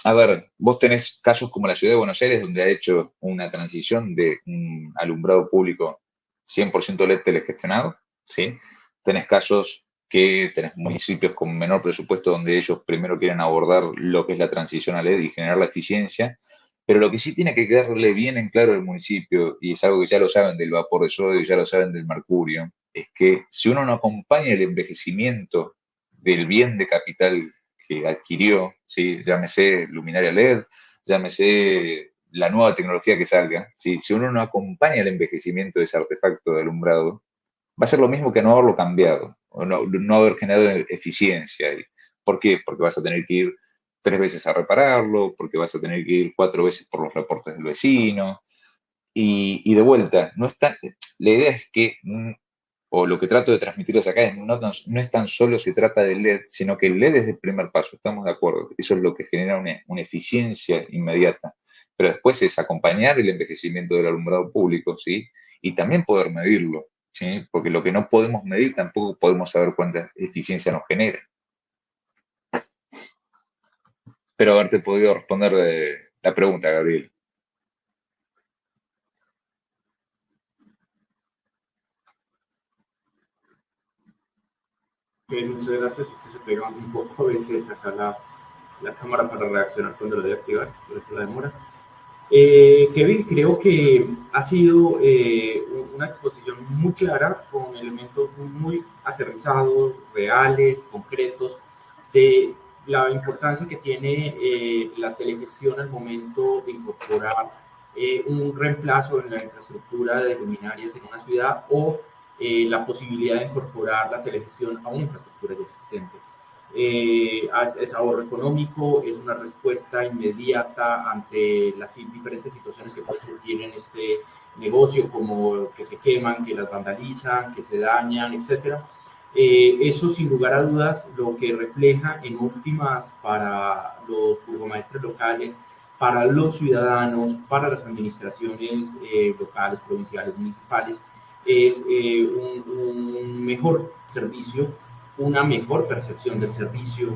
A ver, vos tenés casos como la ciudad de Buenos Aires, donde ha hecho una transición de un alumbrado público 100% LED telegestionado, ¿sí? Tenés casos que tenés municipios con menor presupuesto donde ellos primero quieren abordar lo que es la transición a LED y generar la eficiencia, pero lo que sí tiene que quedarle bien en claro al municipio, y es algo que ya lo saben del vapor de sodio, ya lo saben del mercurio, es que si uno no acompaña el envejecimiento del bien de capital que adquirió, ¿sí? Llámese luminaria LED, llámese la nueva tecnología que salga, ¿sí? Si uno no acompaña el envejecimiento de ese artefacto de alumbrado, va a ser lo mismo que no haberlo cambiado, o no haber generado eficiencia. ¿Por qué? Porque vas a tener que ir 3 veces a repararlo, porque vas a tener que ir 4 veces por los reportes del vecino, y de vuelta, no está, la idea es que o lo que trato de transmitirles acá es no es tan solo se trata del LED, sino que el LED es el primer paso, estamos de acuerdo. Eso es lo que genera una eficiencia inmediata. Pero después es acompañar el envejecimiento del alumbrado público, ¿sí? Y también poder medirlo, ¿sí? Porque lo que no podemos medir tampoco podemos saber cuánta eficiencia nos genera. Espero haberte podido responder la pregunta, Gabriel. Muchas gracias. Es que se pega un poco a veces acá la cámara para reaccionar cuando lo debe activar, por eso la demora. Kevin, creo que ha sido una exposición muy clara con elementos muy aterrizados, reales, concretos, de la importancia que tiene la telegestión al momento de incorporar un reemplazo en la infraestructura de luminarias en una ciudad o la posibilidad de incorporar la telegestión a una infraestructura ya existente. Es ahorro económico, es una respuesta inmediata ante las diferentes situaciones que pueden surgir en este negocio, como que se queman, que las vandalizan, que se dañan, etcétera. Eso sin lugar a dudas lo que refleja en últimas para los burgomaestres locales, para los ciudadanos, para las administraciones locales, provinciales, municipales, es un mejor servicio, una mejor percepción del servicio,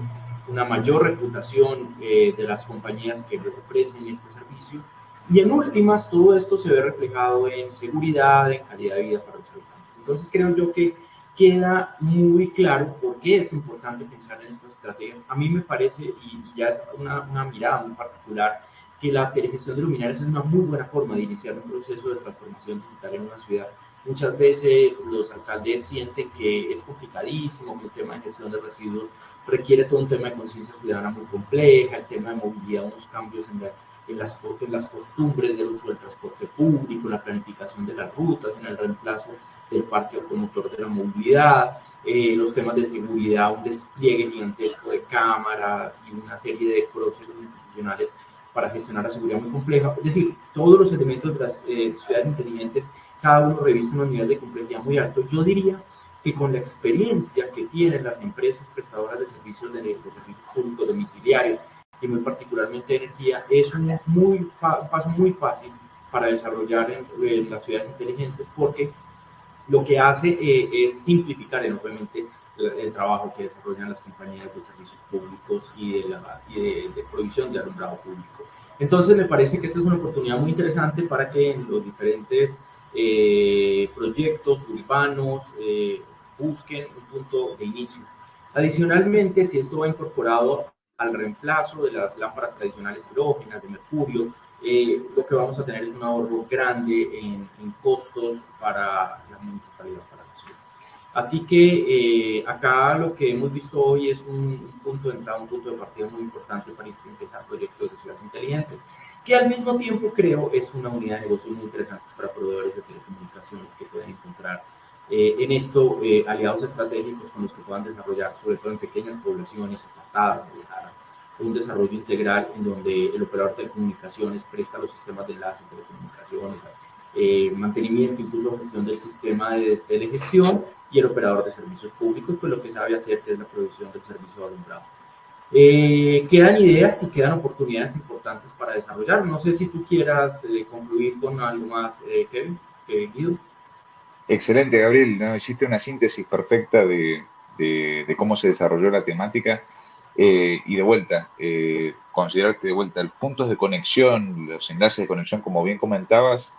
una mayor reputación de las compañías que ofrecen este servicio. Y en últimas, todo esto se ve reflejado en seguridad, en calidad de vida para los habitantes. Entonces, creo yo que queda muy claro por qué es importante pensar en estas estrategias. A mí me parece, y ya es una mirada muy particular, que la telegestión de luminarias es una muy buena forma de iniciar un proceso de transformación digital en una ciudad. Muchas veces los alcaldes sienten que es complicadísimo, que el tema de gestión de residuos requiere todo un tema de conciencia ciudadana muy compleja, el tema de movilidad, unos cambios en las costumbres del uso del transporte público, la planificación de las rutas, en el reemplazo del parque automotor de la movilidad, los temas de seguridad, un despliegue gigantesco de cámaras y una serie de procesos institucionales para gestionar la seguridad muy compleja. Es decir, todos los elementos de las ciudades inteligentes, cada uno reviste un nivel de complejidad muy alto. Yo diría que con la experiencia que tienen las empresas prestadoras de servicios, de servicios públicos domiciliarios y muy particularmente de energía, es un paso muy fácil para desarrollar en las ciudades inteligentes, porque lo que hace es simplificar enormemente el trabajo que desarrollan las compañías de servicios públicos y de provisión de alumbrado público. Entonces, me parece que esta es una oportunidad muy interesante para que en los diferentes proyectos urbanos busquen un punto de inicio. Adicionalmente, si esto va incorporado al reemplazo de las lámparas tradicionales halógenas de mercurio, lo que vamos a tener es un ahorro grande en costos para la municipalidad, para la ciudad. Así que acá lo que hemos visto hoy es un punto de entrada, un punto de partida muy importante para empezar proyectos de ciudades inteligentes, que al mismo tiempo creo es una unidad de negocio muy interesante para proveedores de telecomunicaciones que pueden encontrar en esto aliados estratégicos con los que puedan desarrollar, sobre todo en pequeñas poblaciones apartadas, alejadas, un desarrollo integral en donde el operador de telecomunicaciones presta los sistemas de enlace, telecomunicaciones, mantenimiento, incluso gestión del sistema de telegestión, y el operador de servicios públicos, pues lo que sabe hacer, que es la provisión del servicio de alumbrado. Quedan ideas y quedan oportunidades importantes para desarrollar. No sé si tú quieras concluir con algo más, Kevin, Guido. Excelente, Gabriel. ¿No? Hiciste una síntesis perfecta de cómo se desarrolló la temática. Y de vuelta, considerar que de vuelta los puntos de conexión, los enlaces de conexión, como bien comentabas,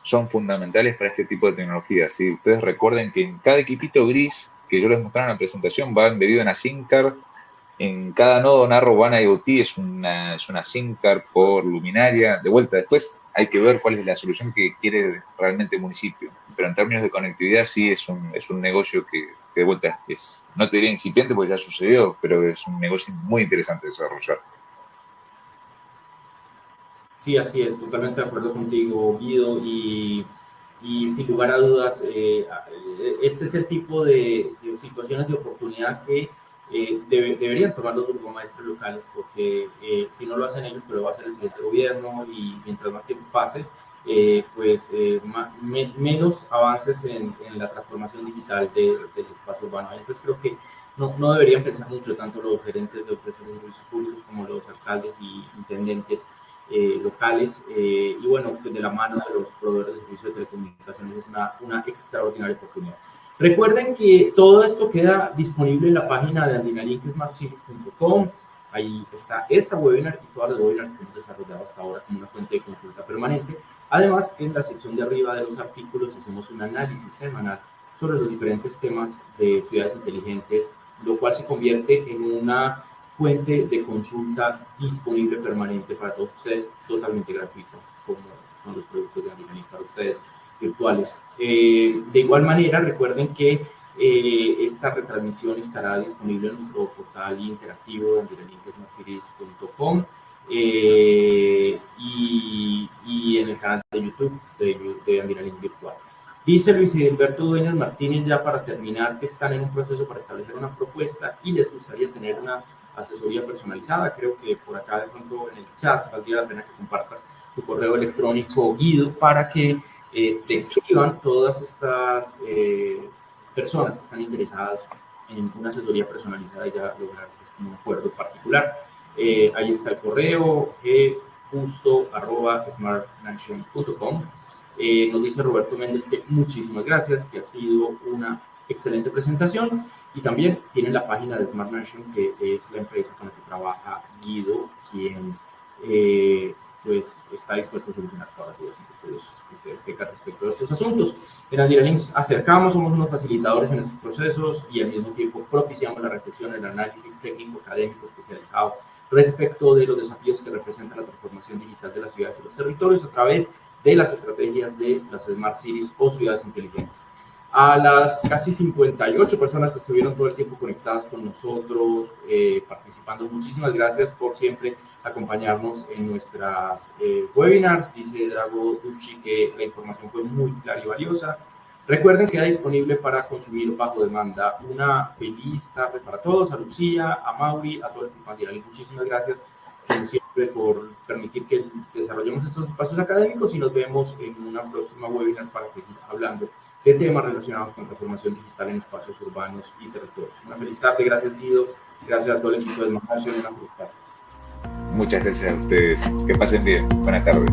son fundamentales para este tipo de tecnologías. ¿Sí? Ustedes recuerden que en cada equipito gris que yo les mostraba en la presentación va embedido una SIM card. En cada nodo Narrowband IoT es una SIM card por luminaria. De vuelta, después hay que ver cuál es la solución que quiere realmente el municipio. Pero en términos de conectividad sí es un negocio que de vuelta es, no te diré incipiente porque ya sucedió, pero es un negocio muy interesante de desarrollar. Sí, así es, totalmente de acuerdo contigo, Guido, y sin lugar a dudas, este es el tipo de situaciones de oportunidad que deberían tomar los burgomaestres locales, porque si no lo hacen ellos, pero lo va a hacer el siguiente gobierno, y mientras más tiempo pase, menos avances en la transformación digital del espacio urbano. Entonces creo que no deberían pensar mucho tanto los gerentes de empresas de servicios públicos como los alcaldes y intendentes locales, y bueno, de la mano de los proveedores de servicios de telecomunicaciones es una extraordinaria oportunidad. Recuerden que todo esto queda disponible en la página de andinalinkSmartCities.com. Ahí está esta webinar y todas las webinars que hemos desarrollado hasta ahora como una fuente de consulta permanente. Además, en la sección de arriba de los artículos hacemos un análisis semanal sobre los diferentes temas de ciudades inteligentes, lo cual se convierte en una fuente de consulta disponible permanente para todos ustedes, totalmente gratuito, como son los productos de Andinalink para ustedes virtuales. De igual manera, recuerden que esta retransmisión estará disponible en nuestro portal interactivo de andinalinkSmartCities.com y en el canal de YouTube de Andinalink Virtual. Dice Luis Gilberto Dueñas Martínez, ya para terminar, que están en un proceso para establecer una propuesta y les gustaría tener una asesoría personalizada. Creo que por acá de pronto en el chat valdría la pena que compartas tu correo electrónico, Guido, para que te escriban todas estas personas que están interesadas en una asesoría personalizada y ya lograr pues, un acuerdo particular. Ahí está el correo, justo@smartnation.com. Nos dice Roberto Méndez que muchísimas gracias, que ha sido una excelente presentación, y también tienen la página de Smart Nation, que es la empresa con la que trabaja Guido, quien pues está dispuesto a solucionar todas las dudas que ustedes tengan respecto a estos asuntos. En Andinalink acercamos, somos unos facilitadores en estos procesos y al mismo tiempo propiciamos la reflexión, el análisis técnico, académico, especializado respecto de los desafíos que representa la transformación digital de las ciudades y los territorios a través de las estrategias de las Smart Cities o ciudades inteligentes. A las casi 58 personas que estuvieron todo el tiempo conectadas con nosotros, participando, muchísimas gracias por siempre acompañarnos en nuestras webinars. Dice Drago Ducci que la información fue muy clara y valiosa. Recuerden que queda disponible para consumir bajo demanda. Una feliz tarde para todos, a Lucía, a Mauri, a todo el equipo Andinalink. Muchísimas gracias, como siempre, por permitir que desarrollemos estos espacios académicos y nos vemos en una próxima webinar para seguir hablando de temas relacionados con transformación digital en espacios urbanos y territorios. Una feliz tarde, gracias Guido, gracias a todo el equipo de Smart Nation, una feliz tarde. Muchas gracias a ustedes, que pasen bien, buenas tardes.